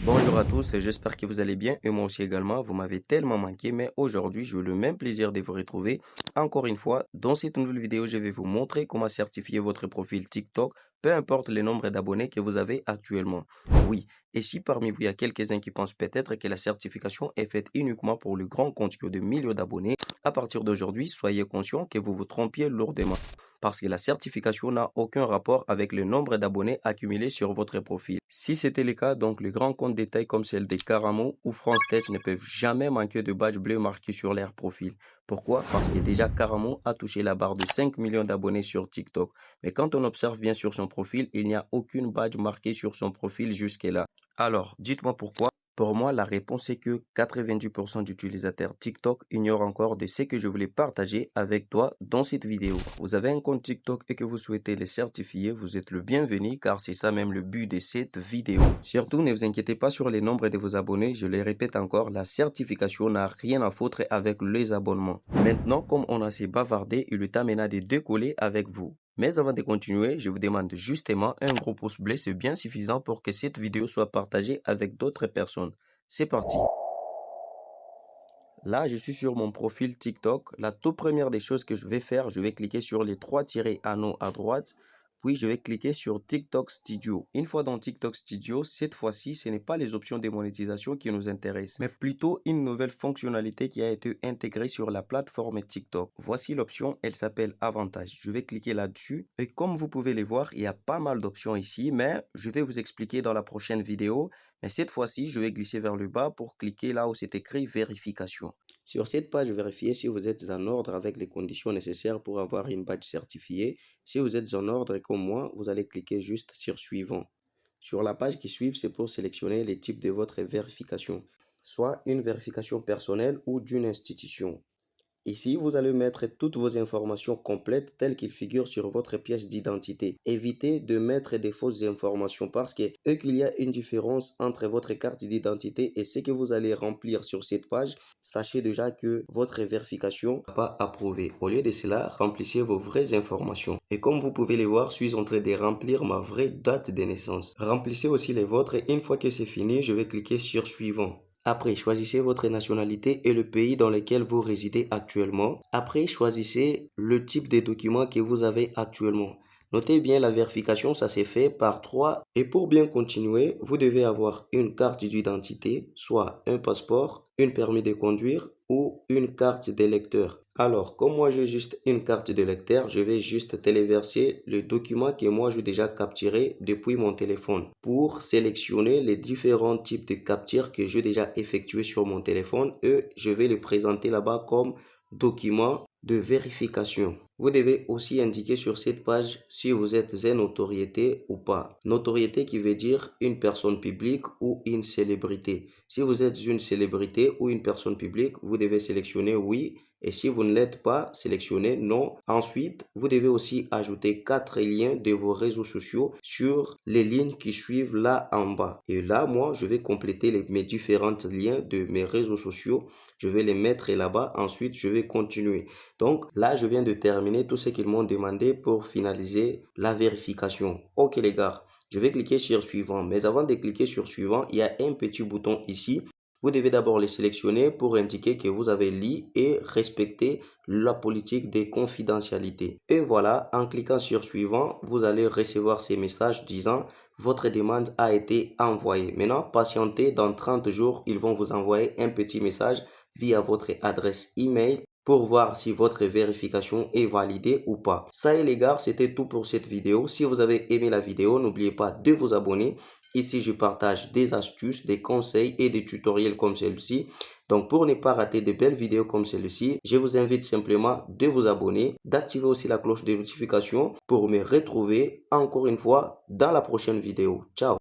Bonjour à tous, j'espère que vous allez bien et moi aussi également. Vous m'avez tellement manqué, mais aujourd'hui, j'ai eu le même plaisir de vous retrouver. Encore une fois, dans cette nouvelle vidéo, je vais vous montrer comment certifier votre profil TikTok, peu importe le nombre d'abonnés que vous avez actuellement. Oui, et si parmi vous, il y a quelques-uns qui pensent peut-être que la certification est faite uniquement pour le grand compte qui a de millions d'abonnés, à partir d'aujourd'hui, soyez conscient que vous vous trompiez lourdement. Parce que la certification n'a aucun rapport avec le nombre d'abonnés accumulés sur votre profil. Si c'était le cas, donc les grands comptes détails comme celle des Caramo ou France Tech ne peuvent jamais manquer de badge bleu marqué sur leur profil. Pourquoi? Parce que déjà Caramo a touché la barre de 5 millions d'abonnés sur TikTok. Mais quand on observe bien sur son profil, il n'y a aucune badge marquée sur son profil jusque-là. Alors, dites-moi pourquoi. Pour moi, la réponse est que 90% d'utilisateurs TikTok ignorent encore de ce que je voulais partager avec toi dans cette vidéo. Vous avez un compte TikTok et que vous souhaitez le certifier, vous êtes le bienvenu car c'est ça même le but de cette vidéo. Surtout, ne vous inquiétez pas sur les nombres de vos abonnés, je le répète encore, la certification n'a rien à foutre avec les abonnements. Maintenant, comme on a assez bavardé, il est temps maintenant de décoller avec vous. Mais avant de continuer, je vous demande justement un gros pouce bleu, c'est bien suffisant pour que cette vidéo soit partagée avec d'autres personnes. C'est parti. Là, je suis sur mon profil TikTok. La toute première des choses que je vais faire, je vais cliquer sur les trois tirés anneaux à droite. Puis, je vais cliquer sur TikTok Studio. Une fois dans TikTok Studio, cette fois-ci, ce n'est pas les options de monétisation qui nous intéressent, mais plutôt une nouvelle fonctionnalité qui a été intégrée sur la plateforme TikTok. Voici l'option, elle s'appelle Avantage. Je vais cliquer là-dessus. Et comme vous pouvez les voir, il y a pas mal d'options ici, mais je vais vous expliquer dans la prochaine vidéo. Mais cette fois-ci, je vais glisser vers le bas pour cliquer là où c'est écrit vérification. Sur cette page, vérifiez si vous êtes en ordre avec les conditions nécessaires pour avoir une badge certifiée. Si vous êtes en ordre comme moi, vous allez cliquer juste sur suivant. Sur la page qui suit, c'est pour sélectionner les types de votre vérification, soit une vérification personnelle ou d'une institution. Ici, vous allez mettre toutes vos informations complètes telles qu'ils figurent sur votre pièce d'identité. Évitez de mettre des fausses informations parce que et qu'il y a une différence entre votre carte d'identité et ce que vous allez remplir sur cette page, sachez déjà que votre vérification n'est pas approuvée. Au lieu de cela, remplissez vos vraies informations. Et comme vous pouvez le voir, je suis en train de remplir ma vraie date de naissance. Remplissez aussi les vôtres et une fois que c'est fini, je vais cliquer sur suivant. Après, choisissez votre nationalité et le pays dans lequel vous résidez actuellement. Après, choisissez le type de document que vous avez actuellement. Notez bien, la vérification, ça s'est fait par 3. Et pour bien continuer, vous devez avoir une carte d'identité, soit un passeport, une permis de conduire ou une carte d'électeur. Alors, comme moi j'ai juste une carte de lecteur, je vais juste téléverser le document que moi j'ai déjà capturé depuis mon téléphone pour sélectionner les différents types de captures que j'ai déjà effectués sur mon téléphone et je vais les présenter là-bas comme document de vérification. Vous devez aussi indiquer sur cette page si vous êtes une notoriété ou pas. Notoriété qui veut dire une personne publique ou une célébrité. Si vous êtes une célébrité ou une personne publique, vous devez sélectionner oui. Et si vous ne l'êtes pas, sélectionnez non. Ensuite, vous devez aussi ajouter 4 liens de vos réseaux sociaux sur les lignes qui suivent là en bas. Et là, moi, je vais compléter mes différents liens de mes réseaux sociaux. Je vais les mettre là-bas. Ensuite, je vais continuer. Donc là, je viens de terminer tout ce qu'ils m'ont demandé pour finaliser la vérification. Ok les gars, je vais cliquer sur suivant. Mais avant de cliquer sur suivant, il y a un petit bouton ici. Vous devez d'abord les sélectionner pour indiquer que vous avez lu et respecté la politique de confidentialité. Et voilà, en cliquant sur suivant, vous allez recevoir ces messages disant votre demande a été envoyée. Maintenant, patientez, dans 30 jours, ils vont vous envoyer un petit message via votre adresse email pour voir si votre vérification est validée ou pas. Ça y est les gars, c'était tout pour cette vidéo. Si vous avez aimé la vidéo, n'oubliez pas de vous abonner. Ici, je partage des astuces, des conseils et des tutoriels comme celui-ci. Donc, pour ne pas rater de belles vidéos comme celle-ci, je vous invite simplement de vous abonner, d'activer aussi la cloche de notification pour me retrouver encore une fois dans la prochaine vidéo. Ciao!